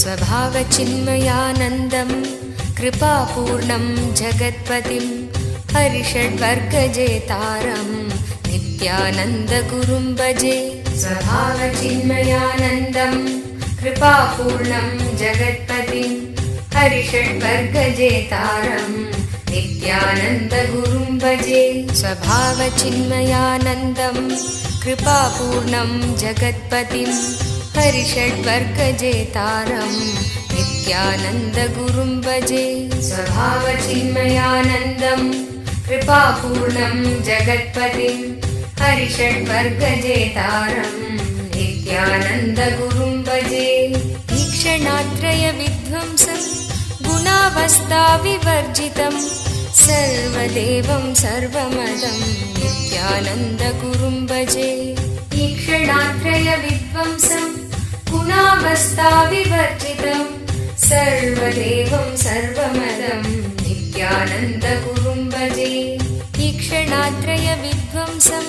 स्वभावचिन्मयानन्दं कृपापूर्णं जगत्पतिं हरिषड्वर्गजेतारं नित्यानन्दगुरुं भजे। स्वभावचिन्मयानन्दं कृपापूर्णं जगत्पतिं हरिषड्वर्गजेतारं नित्यानन्दगुरुं भजे। स्वभावचिन्मयानन्दं कृपापूर्णं जगत्पतिं हरिषड्वर्गजेतारं नित्यानन्दगुरुं भजे। स्वभावचिन्मयानन्दं कृपापूर्णं जगत्पतिं हरिषड्वर्गजेतारं नित्यानन्दगुरुं भजे। ईक्षणात्रयविध्वंसं गुणावस्थाविवर्जितं सर्वदेवं सर्वमदं नित्यानन्दगुरुं भजे। ईक्षणात्रयविध्वंसं गुणावस्थाविवर्जितं सर्वदेवं सर्वमदं नित्यानन्दगुरुं भजे। ईक्षणात्रयविध्वंसं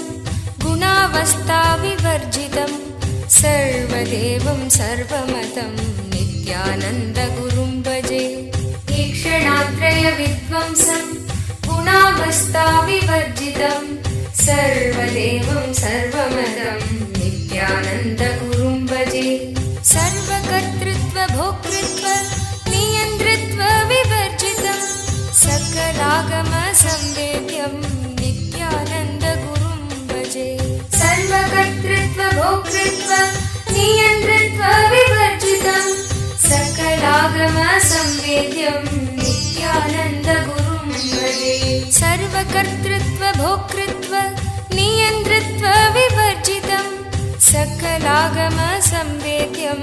गुणावस्थाविवर्जितं सर्वदेवं सर्वमदं नित्यानन्दगुरुं भजे। ईक्षणात्रयविध्वंसं गुणावस्थाविवर्जितं सर्वदेवं सर्वमदं नित्यानन्दगुरुं भजे। सर्वकर्तृत्व भोक्तृत्व नियन्तृत्व विवर्जितं सकलागम संवेद्यं नित्यानन्दगुरुं भजे। सर्वकर्तृत्व भोक्तृत्व नियन्तृत्व विवर्जितं सकलागम संवेद्यं नित्यानन्दगुरुं भजे। सर्वकर्तृत्व भोक्तृत्व नियन्तृत्व विवर्जितं सकलागम संवेद्यं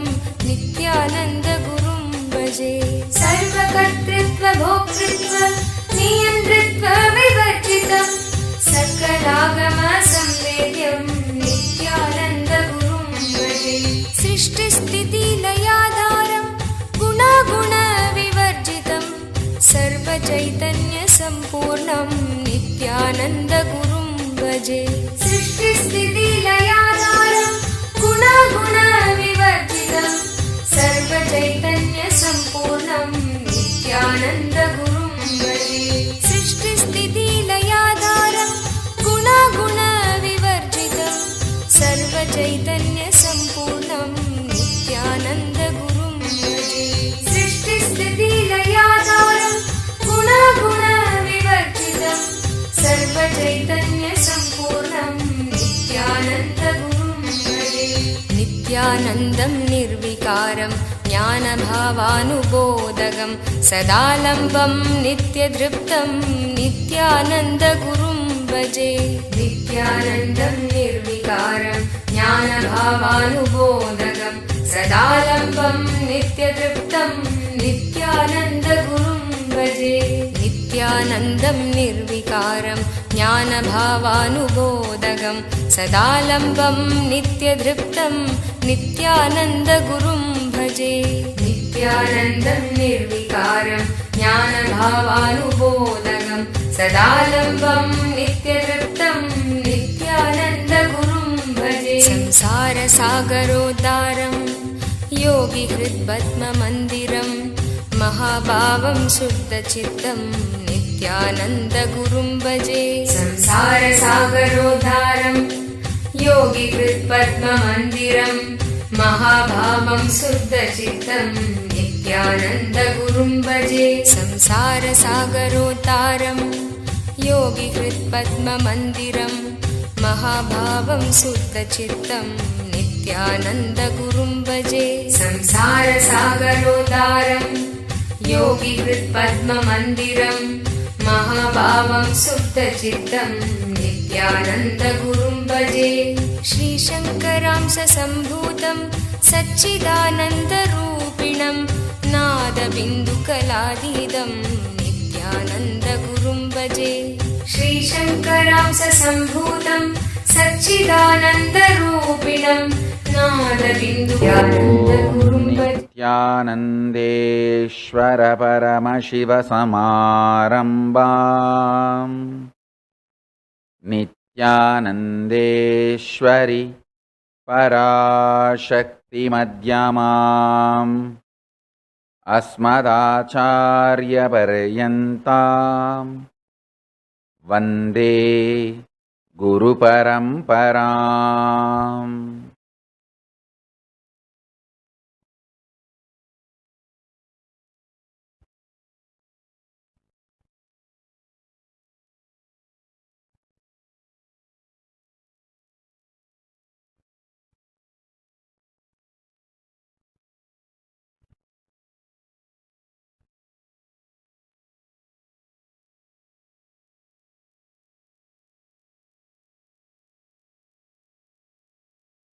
नित्यानन्दगुरुं भजे। सर्वकर्तृत्व भोक्तृत्व नियन्तृत्व विवर्जितं सकलागम संवेद्यं नित्यानन्दगुरुं भजे। सृष्टिस्थितिलयाधारं गुणागुणविवर्जितं सर्वचैतन्यसम्पूर्णं नित्यानन्दगुरुं भजे। सृष्टिस्थितिलयाधारं गुणागुणविवर्जितं सर्वचैतन्यसम्पूर्णं नित्यानन्दगुरुं भजे। सृष्टिस्थितिलयाधारं गुणागुणविवर्जितं सर्वचैतन्यसम्पूर्णं नित्यानन्दगुरुं भजे। सृष्टिस्थितिलयाधारं गुणागुणविवर्जितं सर्वचैतन्यसम्पूर्णं नित्यानन्दगुरुं भजे। नित्यानन्दं निर्विकारं ज्ञानभावानुबोधकं सदालम्बं नित्यतृप्तं नित्यानन्दगुरुं भजे। नित्यानन्दं निर्विकारं ज्ञानभावानुबोधकं सदालम्बं नित्यतृप्तं नित्यानन्दगुरुं भजे। नित्यानन्दं निर्विकारं ज्ञानभावानुबोधकं सदालम्बं नित्यतृप्तं नित्यानन्दगुरुं भजे। नित्यानन्दं निर्विकारं ज्ञानभावानुबोधकं सदालम्बं नित्यतृप्तं नित्यानन्दगुरुं भजे। संसारसागरोद्धारं योगिहृत्पद्ममन्दिरं महाभावं शुद्धचित्तं नित्यानन्दगुरुं भजे। संसारसागरोद्धारं योगिहृत्पद्ममन्दिरं महाभावं शुद्धचित्तं नित्यानन्दगुरुं भजे। संसारसागरोद्धारं योगिहृत्पद्ममन्दिरं महाभावं शुद्धचित्तं नित्यानन्दगुरुं भजे। संसारसागरोद्धारं योगिहृत्पद्ममन्दिरं महाभावं शुद्धचित्तं नित्यानन्दगुरुं भजे। श्रीशङ्करांशसम्भूतं सच्चिदानन्दरूपिणं नादबिन्दुकलाधीतं नित्यानन्दगुरुं भजे। श्रीशङ्करांशसम्भूतं सच्चिदानन्दरूपिणं नादबिन्दुकलाधीतं नित्यानन्देश्वर परमशिवसमारम्भाम् नित्यानन्देश्वरि पराशक्तिमध्यमाम् अस्मदाचार्यपर्यन्तां वन्दे गुरुपरम्पराम्।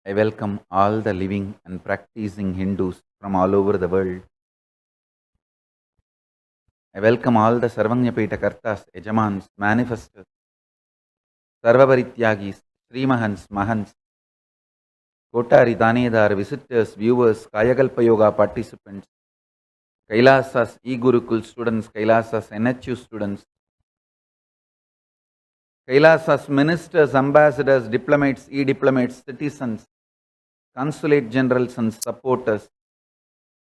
I welcome all the living and practicing Hindus from all over the world. I welcome all the Sarvanyapeta Kartas, Yajamans, Manifestors, Sarvaparityagis, Srimahans, Mahans, Kotari Danedar, visitors, viewers, Kayakalpa Yoga participants, Kailasas, E-Gurukul students, Kailasas, NHU students, Kailasas ministers, ambassadors, diplomats, e-diplomats, citizens, consulate generals and supporters,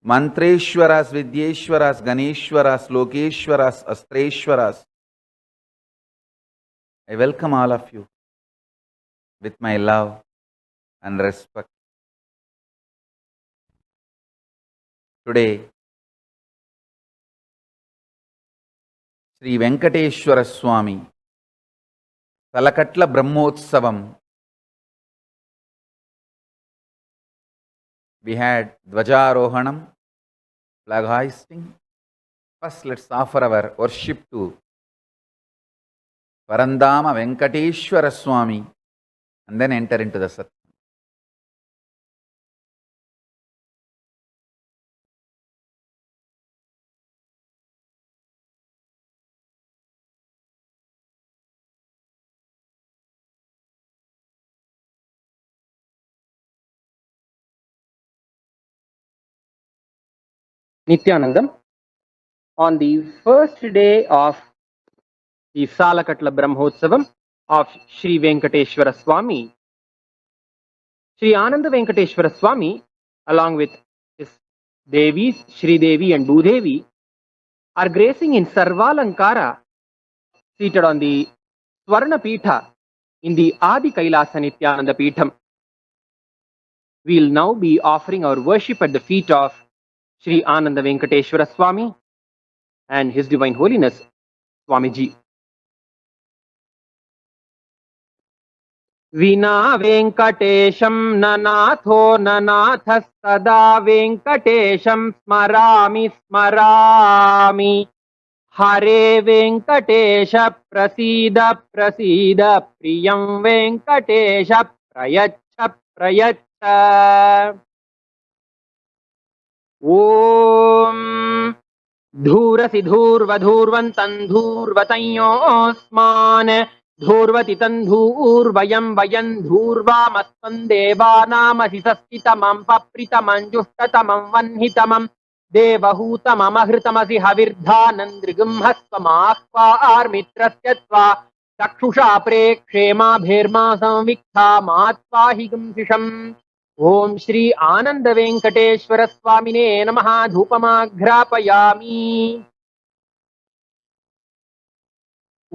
Mantreshwaras, Vidyeshwaras, Ganeshwaras, Lokeshwaras, Astreshwaras. I welcome all of you with my love and respect. Today, Sri Venkateshwara Swami, Talakatla Brahmotsavam. We had Dvajarohanam, flag hoisting. First, let's offer our worship to Parandama Venkateshwara Swami and then enter into the Satsang. Nityanandam, on the first day of the Salakatla Brahmotsavam of Sri Venkateshwara Swami, Sri Ananda Venkateshwara Swami, along with his Devis, Sri Devi and Bhudevi, are gracing in Sarvalankara, seated on the Swarna Pitha in the Adi Kailasa Nityananda Pitham. We will now be offering our worship at the feet of Sri Ananda Venkateshwara Swami and His Divine Holiness Swamiji. विना वेंकटेशं ननाथो ननाथः सदा वेंकटेशं स्मरामि स्मरामि हरे वेंकटेश प्रसीद प्रसीद प्रियं वेंकटेश प्रयच्छ प्रयच्छ ॐ धूरसि धूर्वधूर्वन्तं धूर्वतयोऽस्मान् धूर्वति तन्धूर्वयं वयं धूर्वामस्त्वं देवानामसि सस्तितमं पप्रितमं जुष्टतमं वह्नितमं देवहूतममहृतमसि हविर्धानन्द्रिगुंहस्त्वमाह्वार्मित्रस्य त्वा चक्षुषा प्रेक्षेमाभेर्मा संविक्था मात्वाहि गुंसिषम् ओम श्री आनंद वेंकटेश्वर स्वामिने नमः धूपमाघ्रापयामि।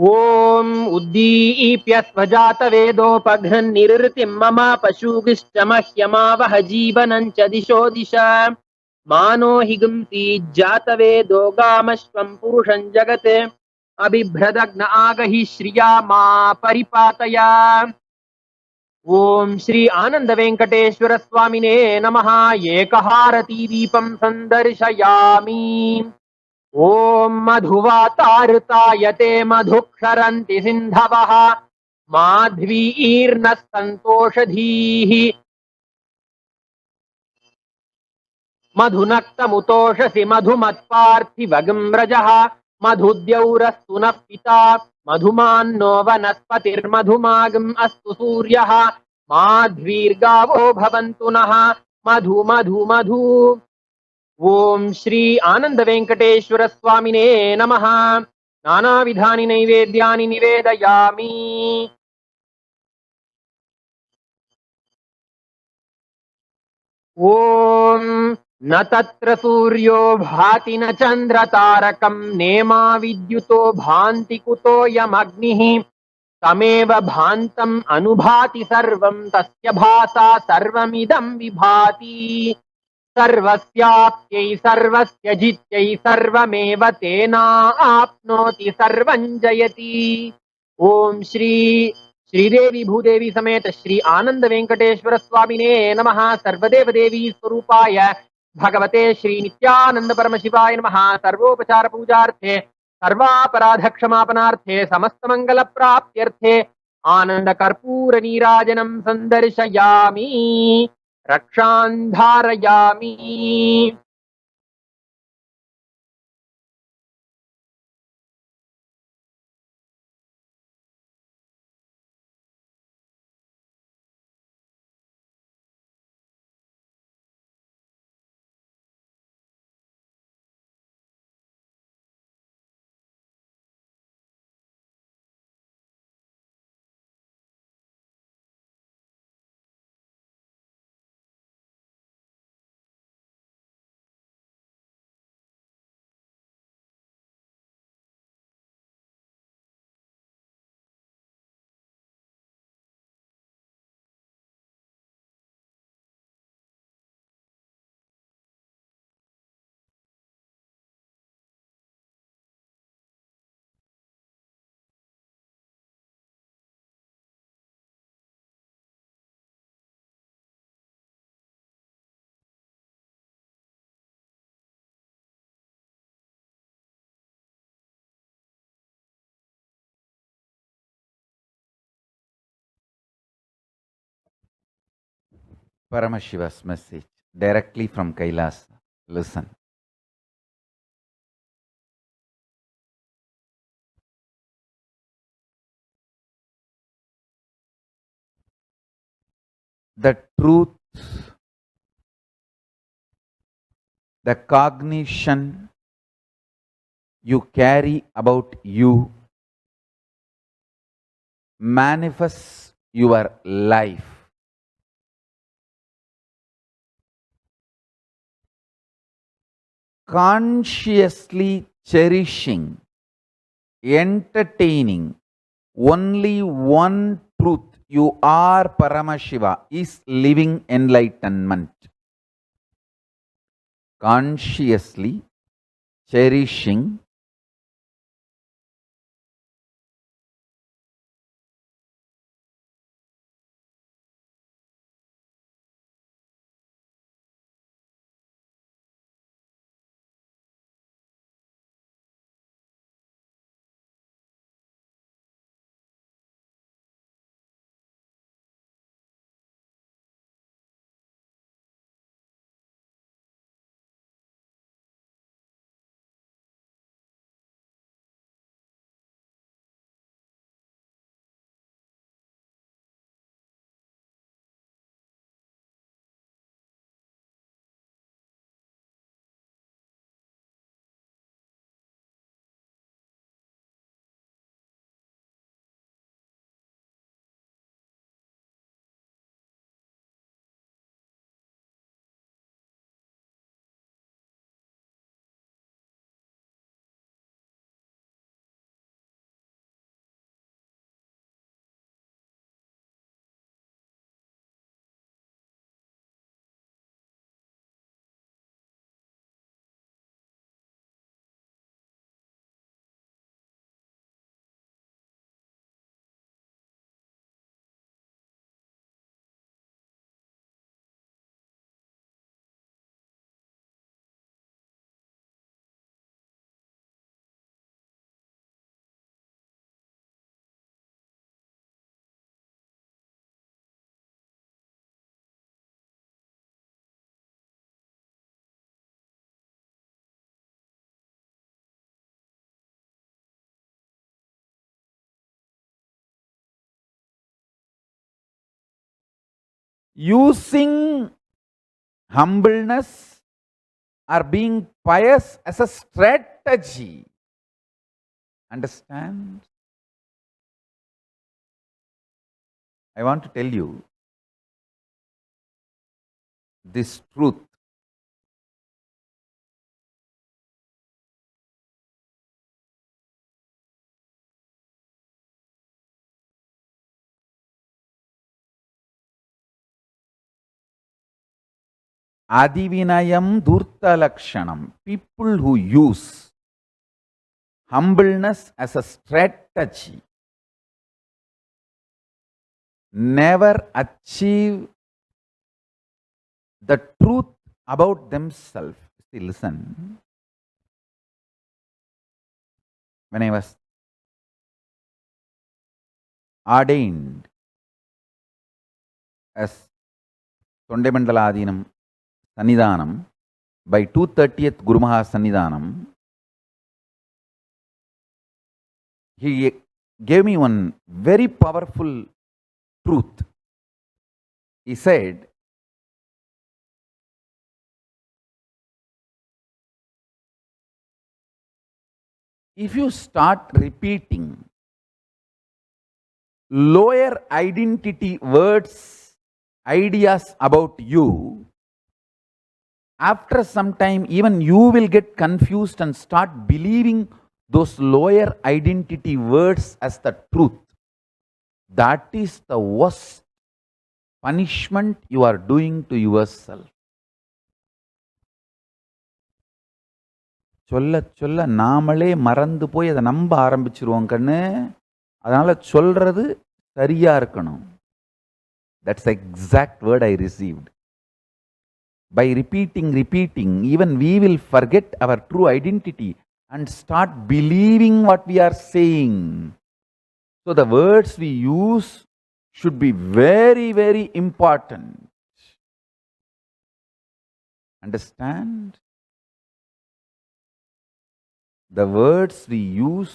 ओम उद्दीप्य स्वजात वेदोपघ्निर्तिं मम पशुगिश्च मह्यमावह जीवनं च दिशो दिश मानो हिगुंसी जात वेदो गामश्वं पुरुषं जगत् अबिभ्रदग्न आगहि श्रिया मा परिपातया। ओम श्री आनंद वेंकटेश्वर स्वामिने नमः एकहारती दीपं संदर्शयामि। ओम मधुवातारतायते मधुक्षरन्ति सिन्धवः माध्वीर्नः सन्तोषधीः मधुनक्तमुतोषसि मधुमत्पार्थिवगं रजः मधुद्यौरस्तु नः पिता मधुमान्नो वनस्पतिर्मधुमागम् अस्तु सूर्यः माध्वीर्गावो भवन्तु नः मधु मधु मधु। ओम श्री आनंद वेंकटेश्वर स्वामिने नमः। नानाविधानि नैवेद्यानि निवेदयामि। ओम न तत्र सूर्यो भाति न चन्द्रतारकं नेमा विद्युतो भान्ति कुतोऽयमग्निः तमेव भान्तम् अनुभाति सर्वं तस्य भासा सर्वमिदं विभाति सर्वस्याप्यै सर्वस्य जित्यै सर्वमेव तेनाप्नोति सर्वं जयति। ओम श्रीदेवी भूदेवी समेत श्री आनंद वेंकटेश्वर स्वामिने नमः। सर्वदेव देवी स्वरूपाय भगवते श्री नित्यानंद परम शिवाय नमः। सर्वोपचार पूजार्थे सर्वापराध क्षमापणार्थे समस्त मंगल प्राप्त्यर्थे आनंद कर्पूर नीराजनं संदर्शयामि रक्षान् धारयामि। Paramashiva's message directly from Kailas. Listen. The truth, the cognition you carry about you manifests your life. Consciously cherishing, entertaining only one truth, you are Paramashiva, is living enlightenment. Consciously cherishing, using humbleness or being pious as a strategy. Understand? I want to tell you this truth. Adivinayam Dhurta Lakshanam. People who use humbleness as a strategy never achieve the truth about themselves. See, listen. When I was ordained as Tondemandala Adinam Sannidhanam by 230th Guru Maha Sannidhanam, he gave me one very powerful truth. He said, if you start repeating lower identity words, ideas about you, after some time even you will get confused and start believing those lower identity words as the truth. That is the worst punishment you are doing to yourself. சொல்ல சொல்ல நாமளே மறந்து போய் அதை நம்ப ஆரம்பிச்சிருவோம் கண்ணு. அதனால சொல்றது சரியா இருக்கணும். That's the exact word I received. By repeating, even we will forget our true identity and start believing what we are saying. So the words we use should be very, very important. Understand? The words we use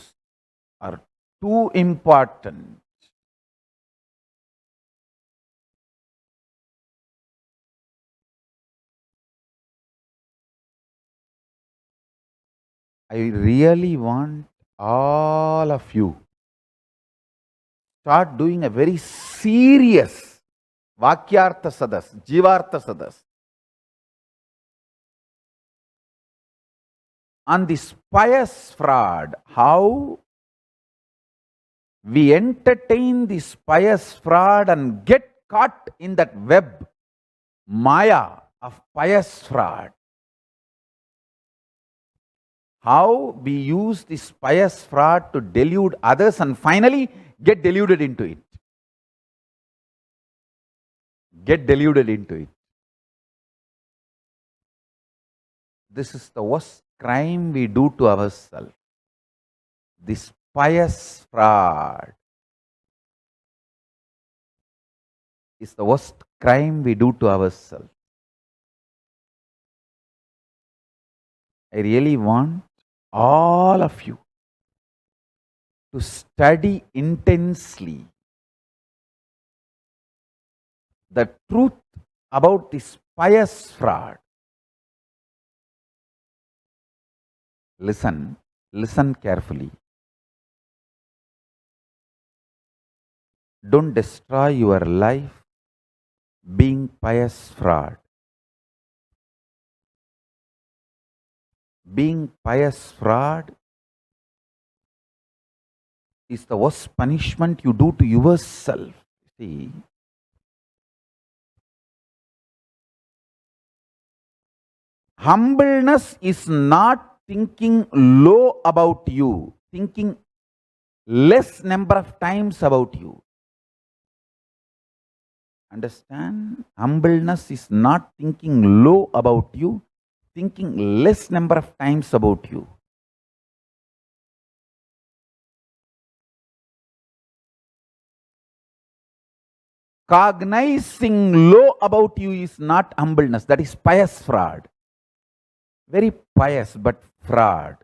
are too important. I really want all of you start doing a very serious Vakyartha Sadas, Jivartha Sadas on this pious fraud. How we entertain this pious fraud and get caught in that web, Maya of pious fraud. How we use this pious fraud to delude others and finally get deluded into it. Get deluded into it. This is the worst crime we do to ourselves. This pious fraud is the worst crime we do to ourselves. I really want all of you to study intensely the truth about this pious fraud. Listen carefully. Don't destroy your life being pious fraud. Being pious fraud is the worst punishment you do to yourself. See, humbleness is not thinking low about you, thinking less number of times about you. Understand? Humbleness is not thinking low about you, thinking less number of times about you. Cognizing low about you is not humbleness, that is pious fraud. Very pious but fraud.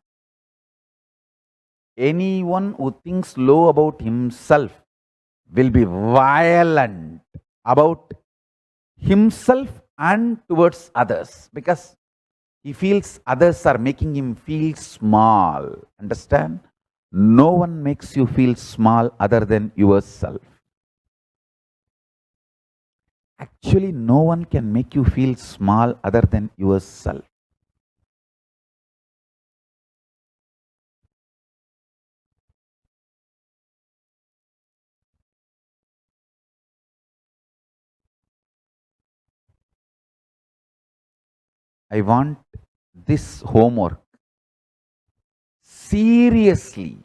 Anyone who thinks low about himself will be violent about himself and towards others because he feels others are making him feel small. Understand? No one makes you feel small other than yourself. Actually, no one can make you feel small other than yourself. I want this homework seriously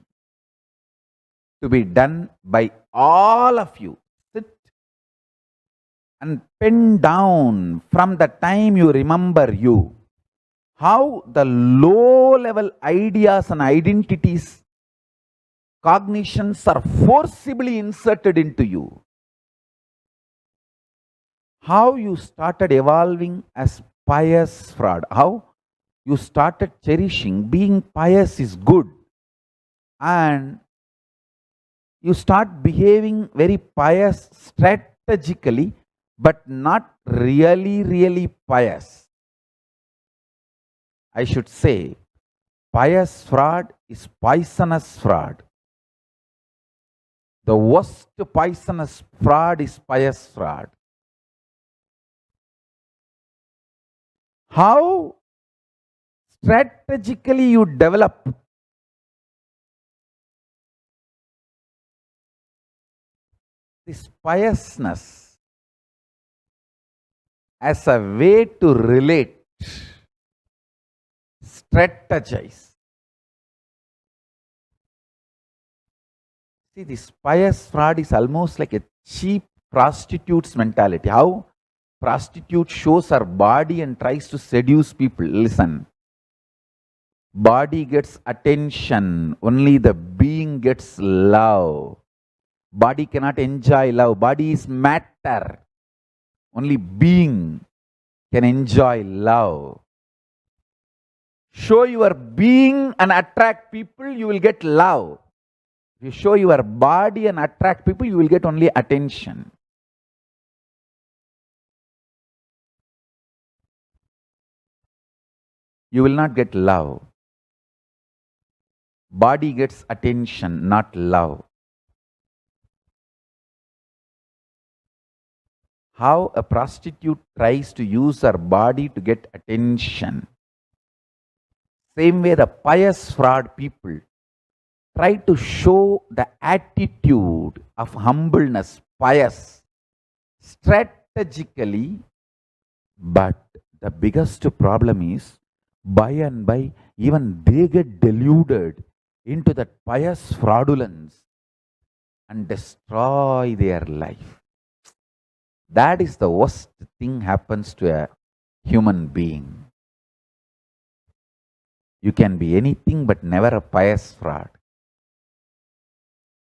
to be done by all of you. Sit and pen down from the time you remember you how the low level ideas and identities, cognitions are forcibly inserted into you. How you started evolving as pious fraud. How you started cherishing being pious is good. And you start behaving very pious strategically, but not really pious. I should say, pious fraud is poisonous fraud. The worst poisonous fraud is pious fraud. How strategically you develop this piousness as a way to relate, strategize. See, this pious fraud is almost like a cheap prostitute's mentality. How prostitute shows her body and tries to seduce people. Listen, body gets attention, only the being gets love. Body cannot enjoy love. Body is matter. Only being can enjoy love. Show your being and attract people, you will get love. If you show your body and attract people, you will get only attention. You will not get love. Body gets attention, not love. How a prostitute tries to use her body to get attention. Same way the pious fraud people try to show the attitude of humbleness, pious, strategically, but the biggest problem is, by and by, even they get deluded into that pious fraudulence and destroy their life. That is the worst thing happens to a human being. You can be anything but never a pious fraud.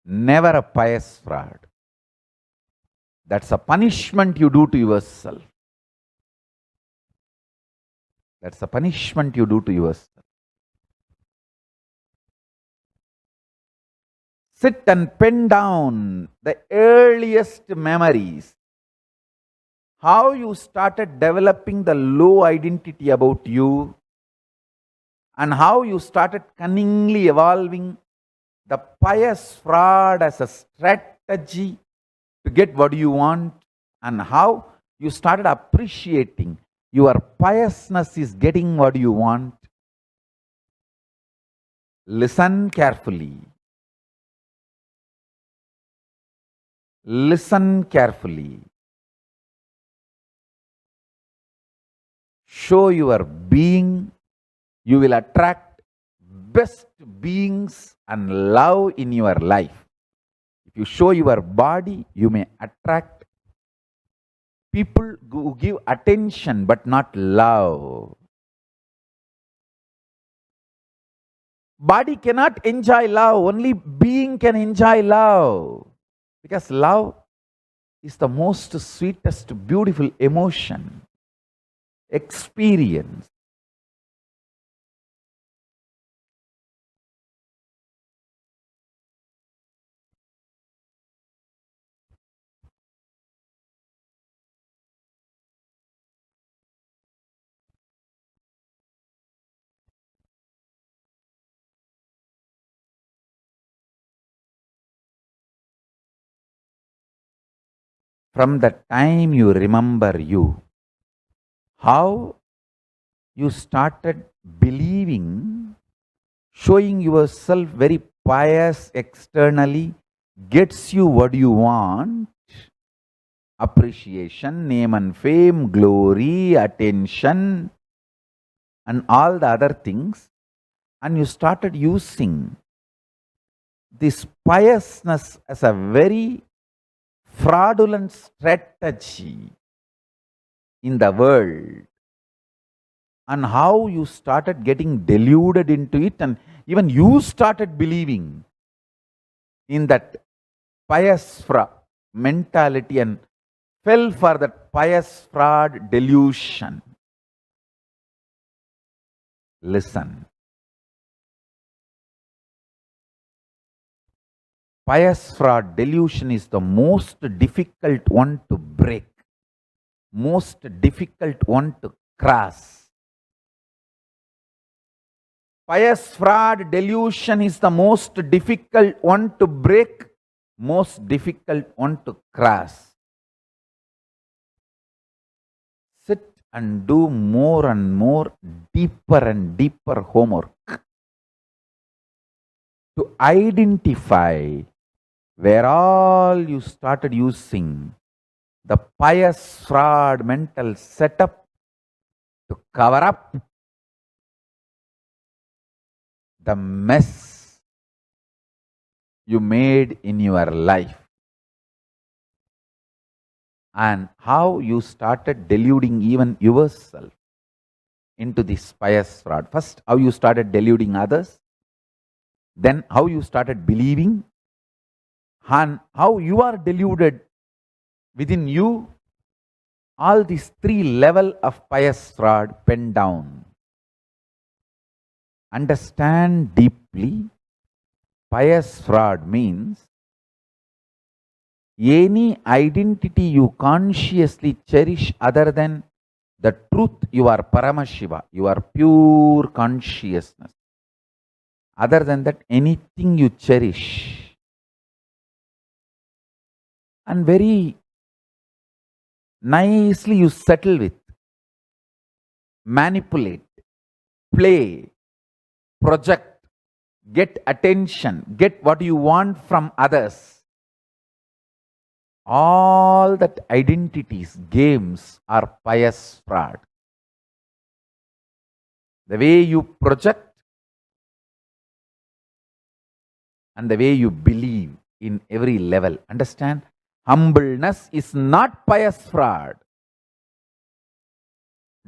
Never a pious fraud. That's a punishment you do to yourself. That's a punishment you do to yourself. Sit and pen down the earliest memories. How you started developing the low identity about you, and how you started cunningly evolving the pious fraud as a strategy to get what you want, and how you started appreciating your piousness is getting what you want. Listen carefully. Listen carefully. Show your being, you will attract best beings and love in your life. If you show your body, you may attract people who give attention but not love. Body cannot enjoy love, only being can enjoy love. Because love is the most sweetest, beautiful emotion, experience. From the time you remember you, how you started believing, showing yourself very pious externally, gets you what you want, appreciation, name and fame, glory, attention, and all the other things, and you started using this piousness as a very fraudulent strategy in the world, and how you started getting deluded into it, and even you started believing in that pious mentality and fell for that pious fraud delusion. Listen. Pious fraud delusion is the most difficult one to break, most difficult one to cross. Pious fraud delusion is the most difficult one to break, most difficult one to cross. Sit and do more and more, deeper and deeper homework to identify where all you started using the pious fraud mental setup to cover up the mess you made in your life, and how you started deluding even yourself into this pious fraud. First, how you started deluding others, then how you started believing, and how you are deluded within you. All these three levels of pious fraud pen down. Understand deeply. Pious fraud means any identity you consciously cherish other than the truth, you are Paramashiva, you are pure consciousness. Other than that, anything you cherish and very nicely you settle with, manipulate, play, project, get attention, get what you want from others. All that identities, games are pious fraud. The way you project and the way you believe in every level. Understand? Humbleness is not pious fraud.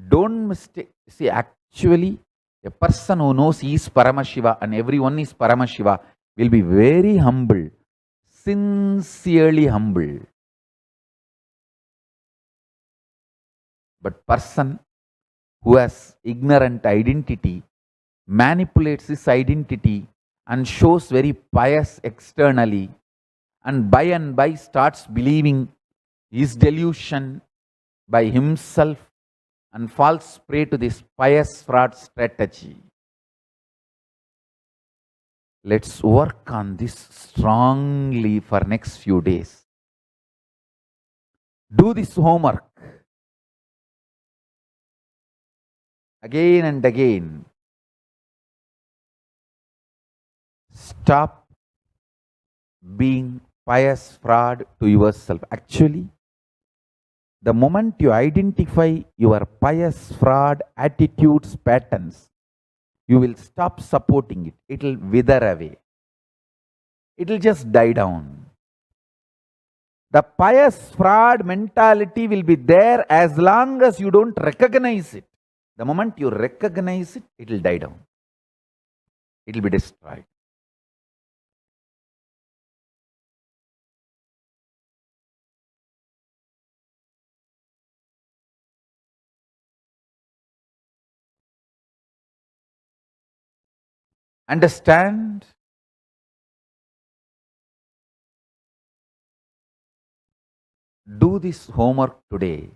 Don't mistake. See, actually, a person who knows he is Paramashiva and everyone is Paramashiva will be very humble, sincerely humble. But person who has ignorant identity manipulates his identity and shows very pious externally, and by starts believing his delusion by himself and falls prey to this pious fraud strategy. Let's work on this strongly for next few days. Do this homework again and again. Stop being pious fraud to yourself. Actually, the moment you identify your pious fraud attitudes, patterns, you will stop supporting it. It will wither away. It will just die down. The pious fraud mentality will be there as long as you don't recognize it. The moment you recognize it, it will die down. It will be destroyed. Understand? Do this homework today.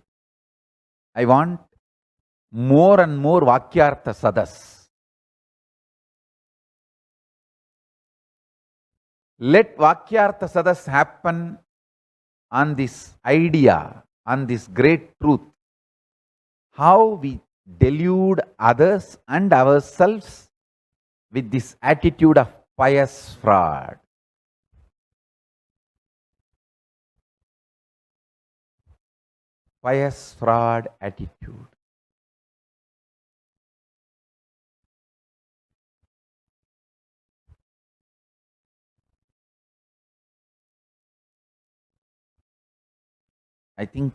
I want more and more Vakyartha Sadas. Let Vakyartha Sadas happen on this idea, on this great truth. How we delude others and ourselves with this attitude of pious fraud. Pious fraud attitude. I think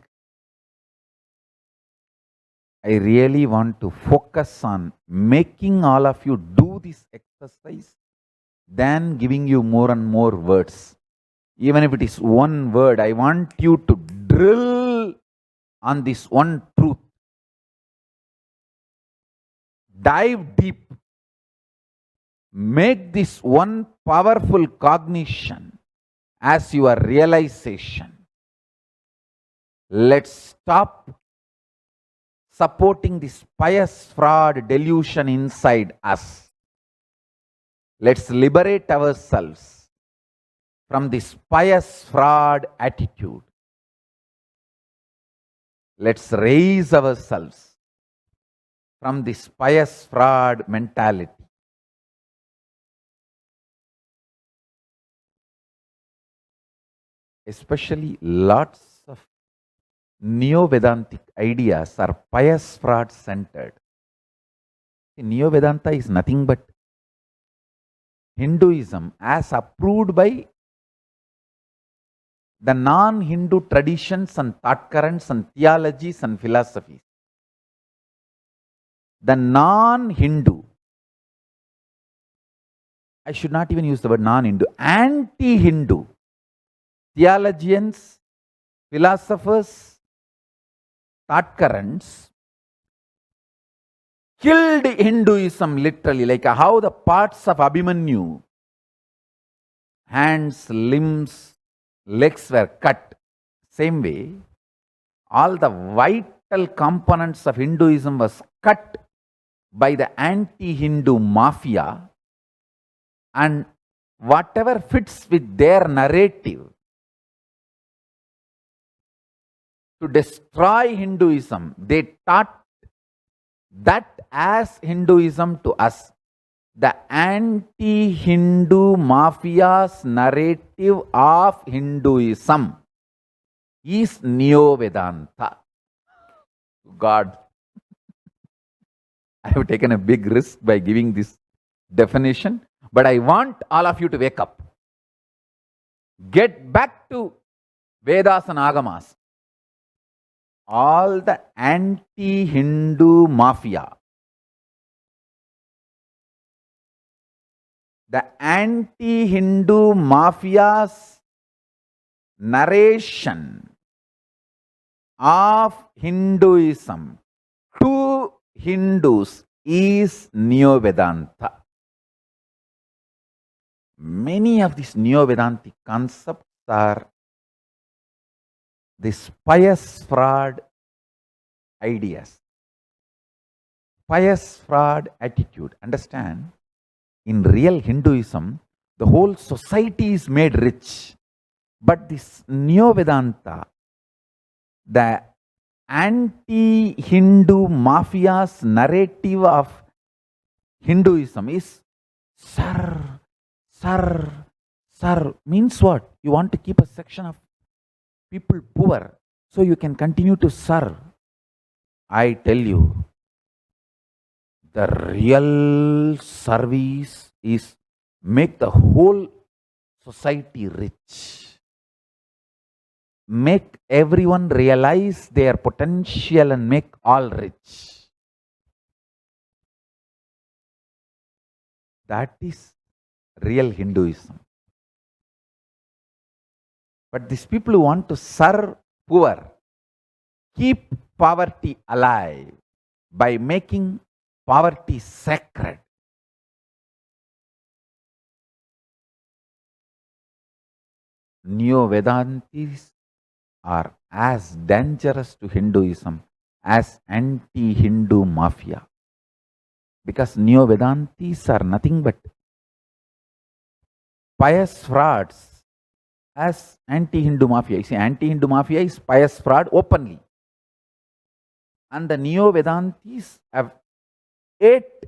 I really want to focus on making all of you do this exercise than giving you more and more words. Even if it is one word, I want you to drill on this one truth. Dive deep. Make this one powerful cognition as your realization. Let's stop supporting this pious fraud delusion inside us. Let's liberate ourselves from this pious fraud attitude. Let's raise ourselves from this pious fraud mentality. Especially lots of Neo-Vedantic ideas are pious fraud centered. Neo-Vedanta is nothing but Hinduism as approved by the non-Hindu traditions and thought currents and theologies and philosophies. The non-Hindu, I should not even use the word non-Hindu, anti-Hindu theologians, philosophers, thought currents killed Hinduism literally, like how the parts of Abhimanyu, hands, limbs, legs were cut. Same way, all the vital components of Hinduism was cut by the anti-Hindu mafia, and whatever fits with their narrative to destroy Hinduism, they taught that as Hinduism to us. The anti-Hindu mafia's narrative of Hinduism is Neo-Vedanta. God, I have taken a big risk by giving this definition, but I want all of you to wake up. Get back to Vedas and Agamas. All the anti-Hindu mafia, the anti-Hindu mafia's narration of Hinduism to Hindus is Neo-Vedanta. Many of these Neo-Vedantic concepts are this pious fraud ideas, pious fraud attitude. Understand, in real Hinduism, the whole society is made rich. But this Neo-Vedanta, the anti-Hindu mafia's narrative of Hinduism is sir, means what? You want to keep a section of people poor so you can continue to serve. I tell you, the real service is make the whole society rich. Make everyone realize their potential and make all rich. That is real Hinduism. But these people who want to serve poor, keep poverty alive by making poverty sacred. Neo-Vedantis are as dangerous to Hinduism as anti-Hindu mafia. Because Neo-Vedantis are nothing but pious frauds as anti-Hindu mafia. You see, anti-Hindu mafia is pious fraud openly. And the Neo-Vedantis have ate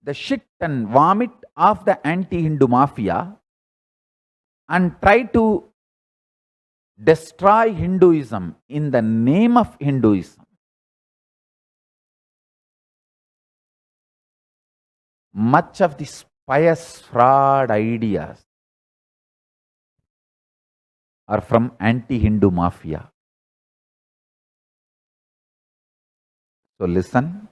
the shit and vomit of the anti-Hindu mafia and try to destroy Hinduism in the name of Hinduism. Much of these pious fraud ideas or from anti-Hindu mafia. So listen,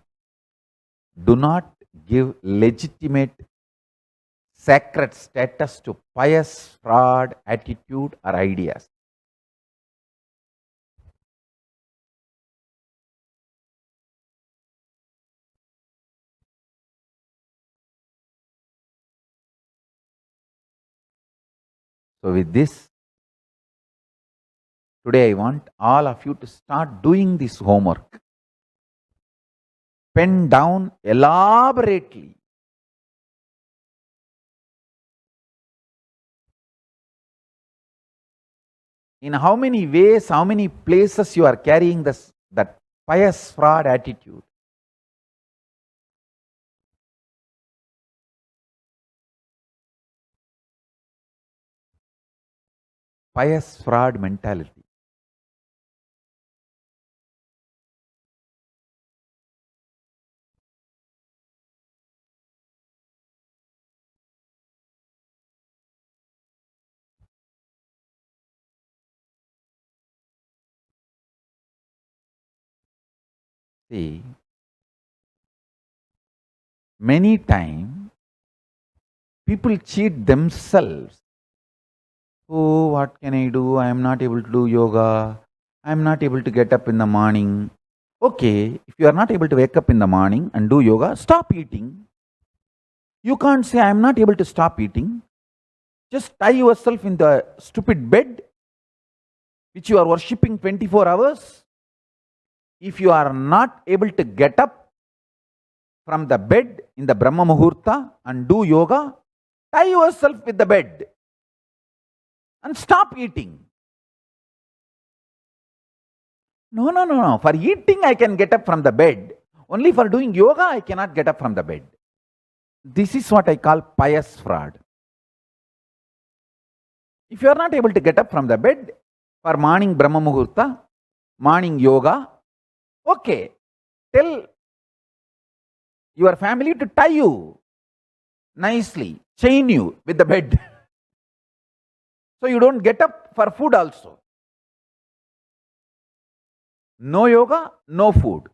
do not give legitimate sacred status to pious fraud, attitude, or ideas. So with this, today I want all of you to start doing this homework. Pen down elaborately in how many ways, how many places you are carrying that pious fraud attitude. Pious fraud mentality. See, many times people cheat themselves. Oh, what can I do? I am not able to do yoga. I am not able to get up in the morning. Okay, if you are not able to wake up in the morning and do yoga, stop eating. You can't say, I am not able to stop eating. Just tie yourself in the stupid bed which you are worshipping 24 hours. If you are not able to get up from the bed in the Brahma Muhurta and do yoga, tie yourself with the bed and stop eating. No. For eating, I can get up from the bed. Only for doing yoga, I cannot get up from the bed. This is what I call pious fraud. If you are not able to get up from the bed for morning Brahma Muhurta, morning yoga, okay, tell your family to tie you nicely, chain you with the bed. So you don't get up for food also. No yoga, no food.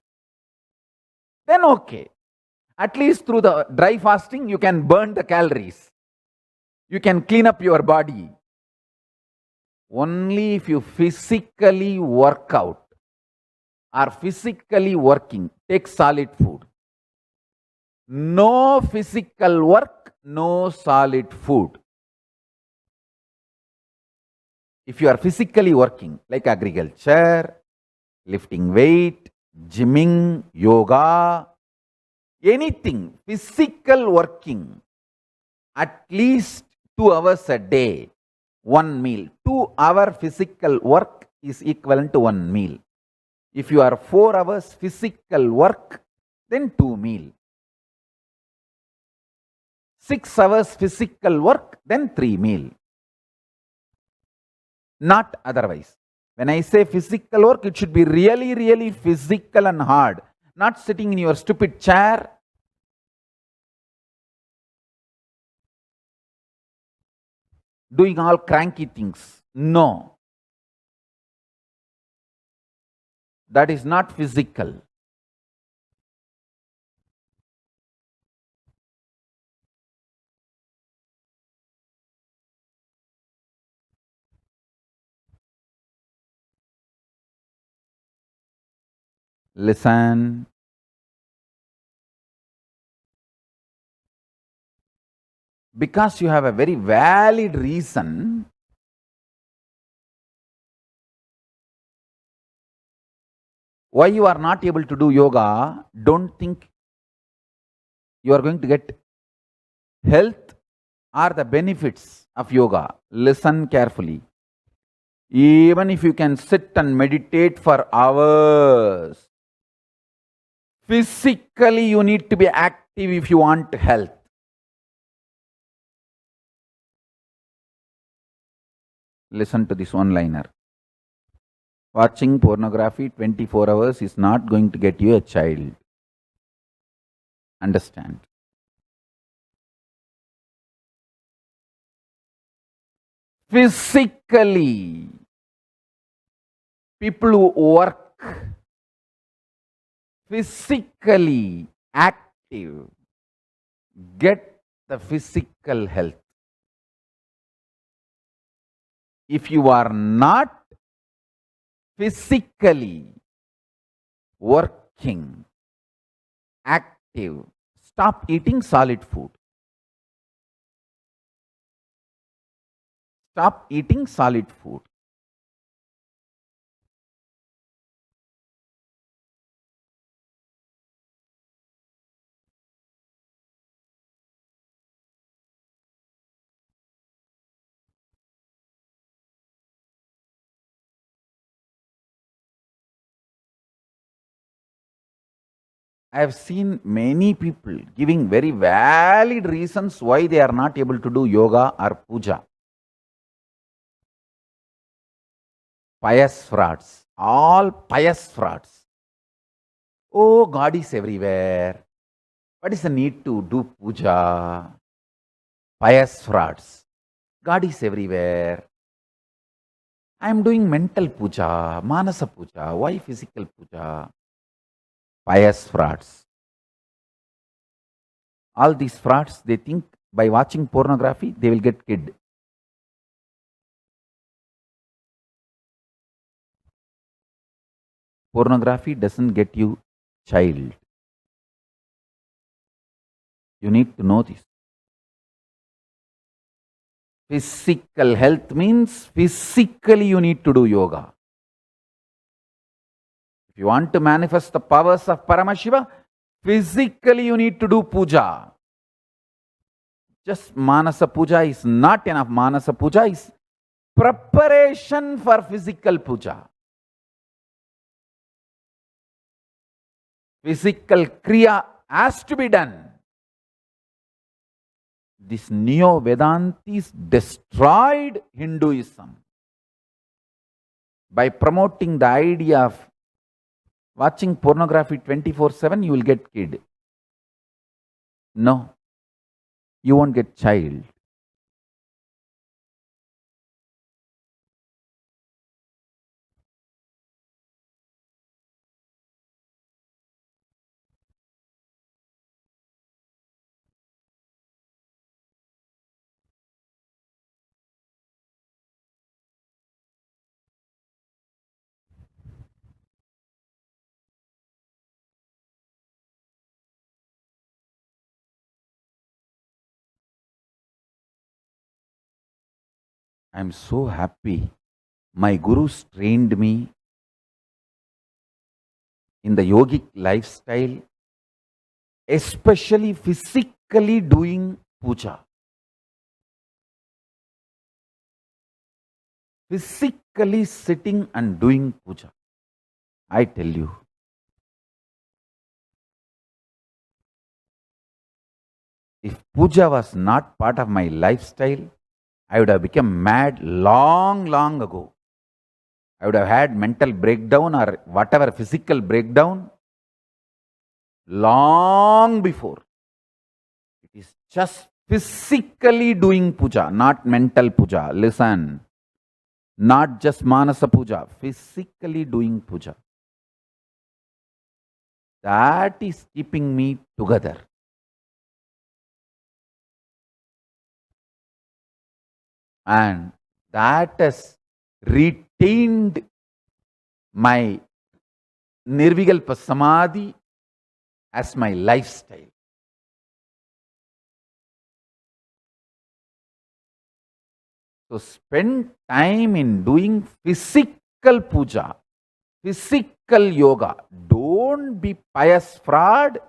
Then okay. At least through the dry fasting, you can burn the calories. You can clean up your body. Only if you physically work out or physically working, take solid food. No physical work, no solid food. If you are physically working, like agriculture, lifting weight, gymming, yoga, anything, physical working, at least 2 hours a day, 1 meal. 2-hour physical work is equivalent to 1 meal. If you are 4 hours physical work, then 2 meal. 6 hours physical work, then 3 meal. Not otherwise. When I say physical work, it should be really, really physical and hard. Not sitting in your stupid chair. Doing all cranky things. No. That is not physical. Listen. Because you have a very valid reason, why you are not able to do yoga, don't think you are going to get health or the benefits of yoga. Listen carefully. Even if you can sit and meditate for hours, physically you need to be active if you want health. Listen to this one-liner. Watching pornography 24 hours is not going to get you a child. Understand? physically, people who work physically active get the physical health. If you are not physically working, active, stop eating solid food. Stop eating solid food. I have seen many people giving very valid reasons why they are not able to do yoga or puja. Pious frauds, all pious frauds. Oh, God is everywhere. What is the need to do puja? Pious frauds. God is everywhere. I am doing mental puja, manasa puja. Why physical puja? Pious frauds. All these frauds, they think by watching pornography, they will get kid. Pornography doesn't get you child. You need to know this. Physical health means physically you need to do yoga. If you want to manifest the powers of Paramashiva, physically you need to do puja. Just Manasa puja is not enough. Manasa puja is preparation for physical puja. Physical kriya has to be done. This Neo-Vedantis destroyed Hinduism by promoting the idea of watching pornography 24/7, you will get kid. No, you won't get child. I am so happy. My gurus trained me in the yogic lifestyle, especially physically doing puja. Physically sitting and doing puja. I tell you, if puja was not part of my lifestyle, I would have become mad long, long ago. I would have had mental breakdown or whatever physical breakdown long before. It is just physically doing puja, not mental puja. Listen, not just manasa puja, physically doing puja. That is keeping me together. And that has retained my Nirvikalpa Samadhi as my lifestyle. So spend time in doing physical puja, physical yoga. Don't be pious fraud,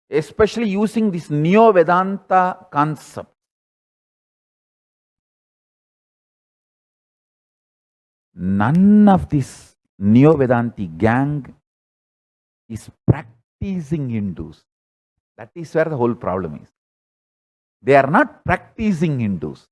especially using this Neo-Vedanta concept. None of this Neo-Vedanti gang is practicing Hindus. That is where the whole problem is. They are not practicing Hindus.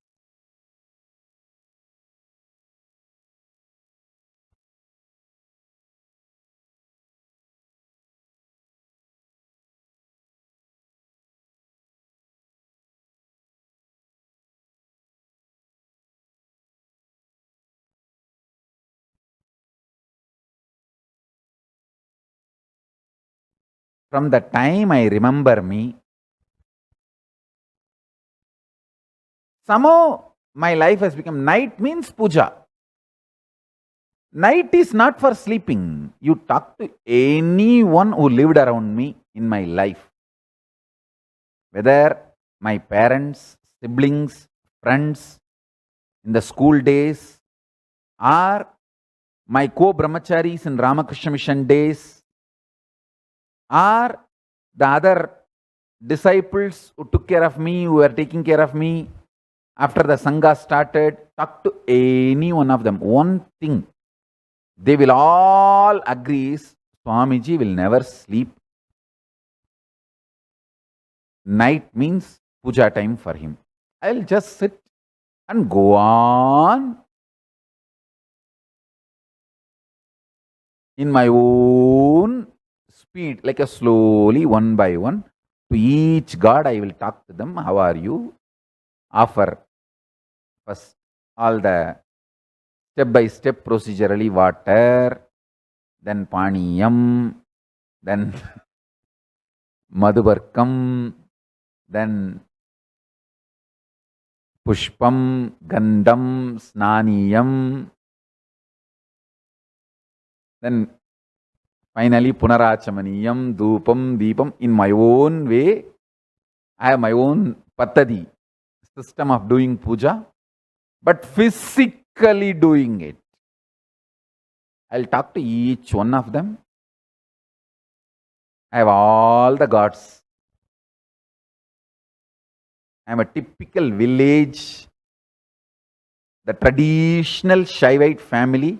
from the time I remember me, somehow my life has become night means puja. Night is not for sleeping. You talk to anyone who lived around me in my life, whether my parents, siblings, friends in the school days, or my co-brahmacharis in Ramakrishna Mission days, or the other disciples who took care of me, who were taking care of me after the Sangha started. Talk to any one of them. One thing they will all agree is Swamiji will never sleep. Night means puja time for him. I'll just sit and go on in my own speed, like a slowly, one by one. To each god I will talk to them. How are you? Offer first all the step by step procedurally water, then paniyam, then madhubarkam, then pushpam, gandham, snaniyam, then finally punarachamaniyam, dhupam, deepam. In my own way, I have my own pattadi, system of doing puja, but physically doing it. I'll talk to each one of them. I have all the gods. I am a typical village, the traditional Shaivite family.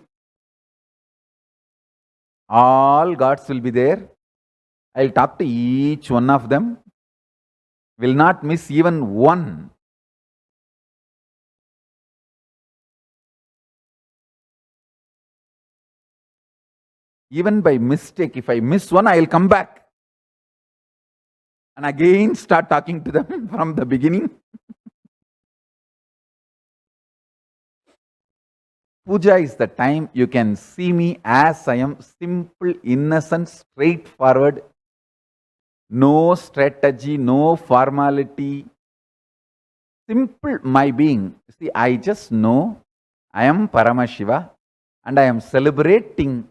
All gods will be there. I'll talk to each one of them. Will not miss even one. Even by mistake, if I miss one, I'll come back and again start talking to them from the beginning. Puja is the time you can see me as I am, simple, innocent, straightforward, no strategy, no formality, simple my being. See, I just know I am Paramashiva and I am celebrating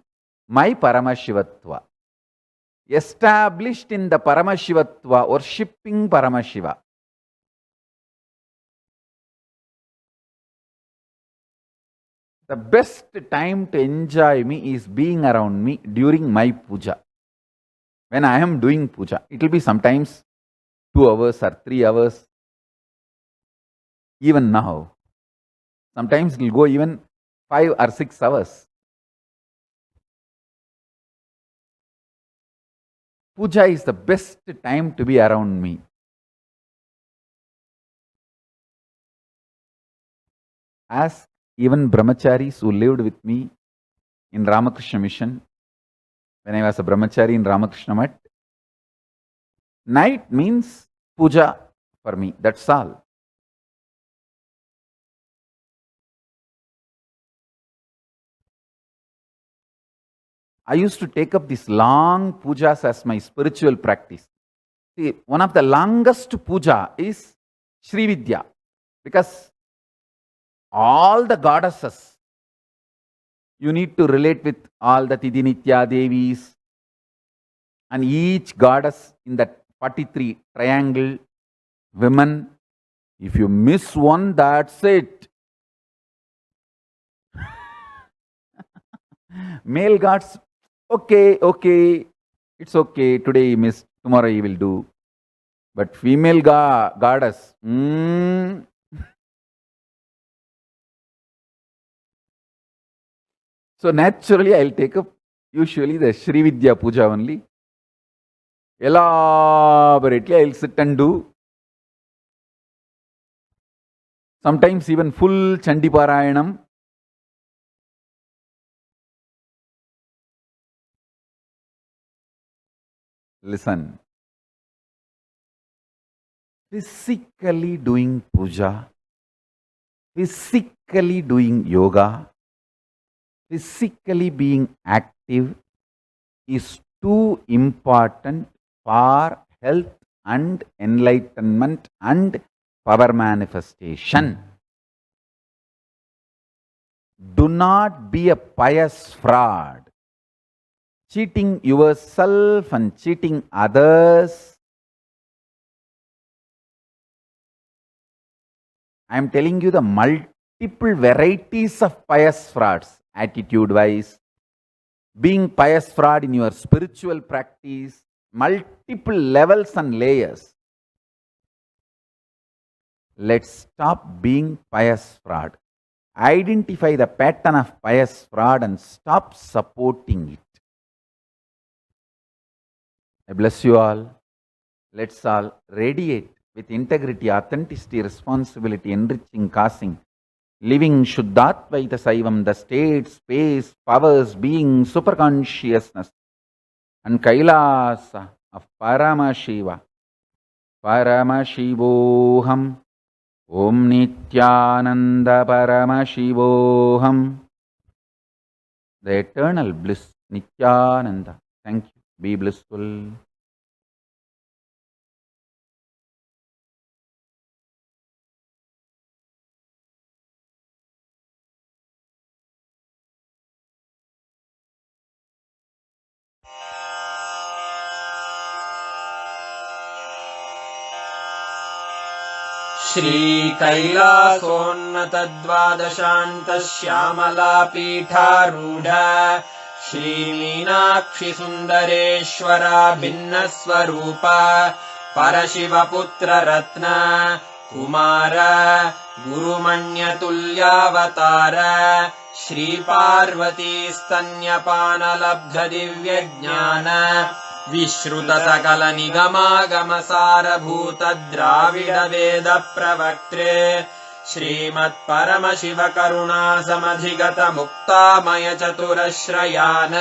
my Paramashivatva. Established in the Paramashivatva, worshipping Paramashiva. The best time to enjoy me is being around me during my puja. When I am doing puja, it will be sometimes 2 hours or 3 hours. Even now, sometimes it will go even 5 or 6 hours. Puja is the best time to be around me. Ask even brahmacharis who lived with me in Ramakrishna Mission, when I was a brahmachari in Ramakrishna Mat. Night means puja for me, that's all. I used to take up these long pujas as my spiritual practice. See, one of the longest puja is Sri Vidya, because all the goddesses, you need to relate with all the Tidinitya Devis and each goddess in that 43 triangle women. If you miss one, that's it. Male gods, okay, it's okay, today you missed, tomorrow you will do. But female goddess, So naturally, I'll take up usually the Sri Vidya Puja only. Elaborately, I'll sit and do. Sometimes even full Chandi Parayanam. Listen. Physically doing puja, physically doing yoga, physically being active is too important for health and enlightenment and power manifestation. Do not be a pious fraud, cheating yourself and cheating others. I am telling you the multiple varieties of pious frauds, attitude-wise, being pious fraud in your spiritual practice, multiple levels and layers. Let's stop being pious fraud. Identify the pattern of pious fraud and stop supporting it. I bless you all. Let's all radiate with integrity, authenticity, responsibility, enriching, causing, living Shuddhatvaita Saivam, the state, space, powers, being, superconsciousness, and Kailasa of Paramashiva. Paramashivoham. Om Nityananda Paramashivoham. The eternal bliss, Nityananda. Thank you. Be blissful. श्रीकैलासोन्नतद्वादशान्तश्यामलापीठारूढ श्रीमीनाक्षिसुन्दरेश्वरा भिन्नस्वरूप परशिवपुत्ररत्न Kumar गुरुमण्यतुल्यावतार श्रीपार्वतीस्तन्यपानलब्धदिव्यज्ञान विश्रुतसकलनिगमागमसारभूत द्राविडवेदप्रवक्त्रे श्रीमत्परमशिवकरुणासमधिगतमुक्तामयचतुरश्रयान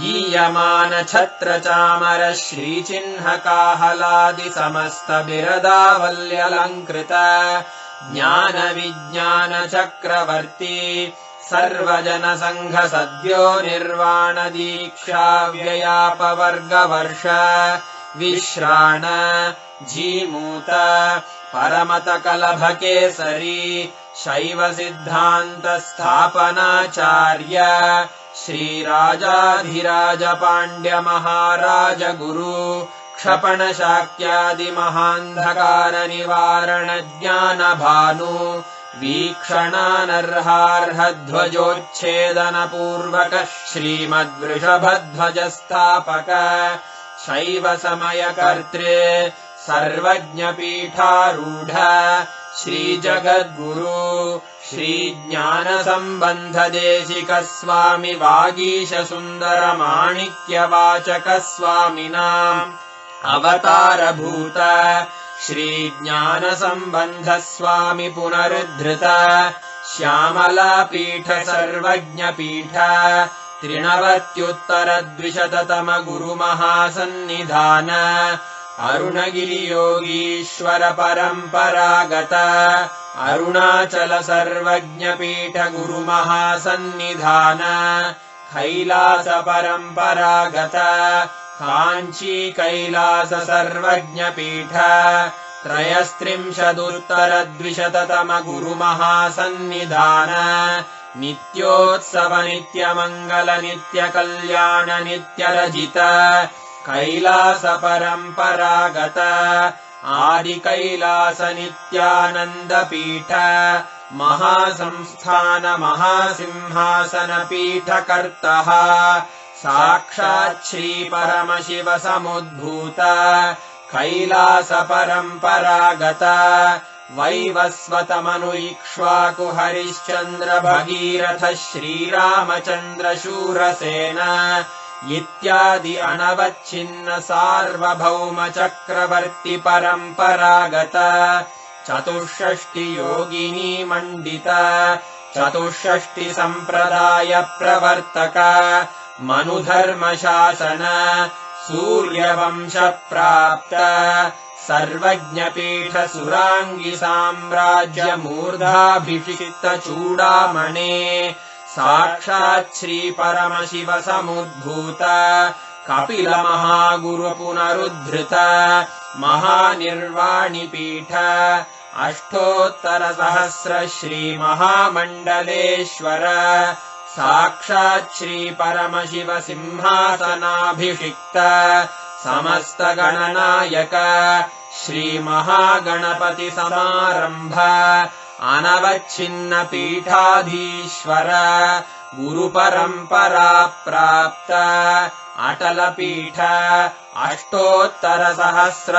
गीयमान छत्रचामर श्रीचिह्नकाहलादिसमस्तबिरदावल्यलङ्कृत ज्ञानविज्ञानचक्रवर्ती सर्वजनसङ्घ सद्यो निर्वाणदीक्षाव्ययापवर्गवर्ष विश्राण जीमूत परमतकलभकेसरी शैवसिद्धान्तस्थापनाचार्य श्रीराजाधिराजपाण्ड्यमहाराजगुरु क्षपणशाक्यादिमहान्धकारनिवारणज्ञानभानु वीक्षणानर्हार्हध्वजोच्छेदनपूर्वक श्रीमद्वृषभध्वजस्थापक शैवसमयकर्त्रे सर्वज्ञपीठारूढ श्रीजगद्गुरु श्रीज्ञानसम्बन्धदेशिकस्वामि वागीशसुन्दरमाणिक्यवाचकस्वामिनाम् अवतारभूत श्रीज्ञानसम्बन्धस्वामि पुनरुद्धृत श्यामलापीठ सर्वज्ञपीठ त्रिनवत्युत्तरद्विशततम गुरुमहासन्निधान अरुणगिरियोगीश्वर परम्परागत अरुणाचल सर्वज्ञपीठ गुरुमहासन्निधान कैलास परम्परागत काञ्ची कैलास सर्वज्ञपीठ त्रयस्त्रिंशदुत्तरद्विशततम गुरुमहासन्निधान नित्योत्सव नित्यमङ्गल नित्यकल्याण नित्यरजित कैलास परम्परागत आदिकैलास नित्यानन्दपीठ महासंस्थान महासिंहासन पीठकर्तः साक्षात् श्रीपरमशिव समुद्भूत कैलास परम्परागत वैवस्वतमनु इक्ष्वाकु हरिश्चन्द्र भगीरथ श्रीरामचन्द्र शूरसेन इत्यादि अनवच्छिन्न सार्वभौम चक्रवर्ति परम्परागत चतुष्षष्टि योगिनी मण्डित चतुष्षष्टि सम्प्रदाय प्रवर्तक मनुधर्मशासन सूर्यवंश प्राप्त सर्वज्ञपीठ सुराङ्गि साम्राज्य मूर्धाभिषिक्त चूडामणे साक्षात् श्री परमशिव समुद्भूत कपिलमहागुरुपुनरुद्धृत महानिर्वाणिपीठ अष्टोत्तरसहस्र श्रीमहामण्डलेश्वर साक्षात् श्रीपरमशिव सिंहासनाभिषिक्त समस्तगणनायक श्रीमहागणपति समारम्भ अनवच्छिन्न पीठाधीश्वर गुरुपरम्परा प्राप्त अटलपीठ अष्टोत्तरसहस्र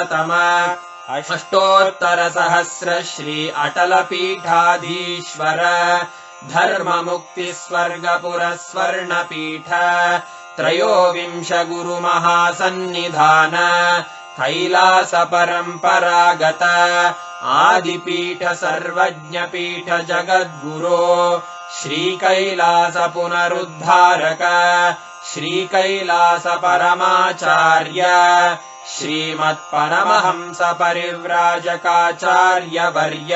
श्री अटलपीठाधीश्वर धर्ममुक्तिस्वर्गपुरस्वर्णपीठ त्रयोविंश गुरुमहासन्निधान कैलासपरम्परागत आदिपीठ सर्वज्ञपीठ जगद्गुरो श्रीकैलास पुनरुद्धारक श्रीकैलासपरमाचार्य श्रीमत्परमहंस परिव्राजकाचार्यवर्य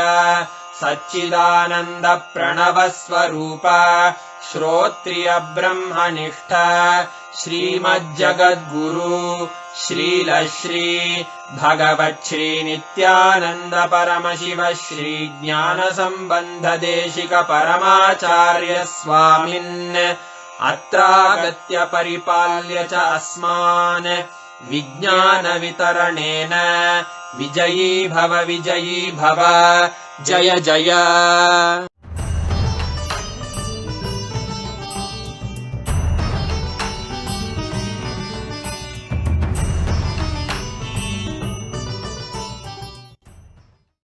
सच्चिदानन्द प्रणवस्वरूप श्रोत्रिय ब्रह्मनिष्ठ श्रीमज्जगद्गुरु श्रीलश्री भगवच्छ्री नित्यानन्द परमशिव श्री ज्ञानसम्बन्ध देशिक परमाचार्य स्वामिन् अत्रागत्य परिपाल्य च अस्मान् विज्ञानवितरणेन विजयी भव जय जय।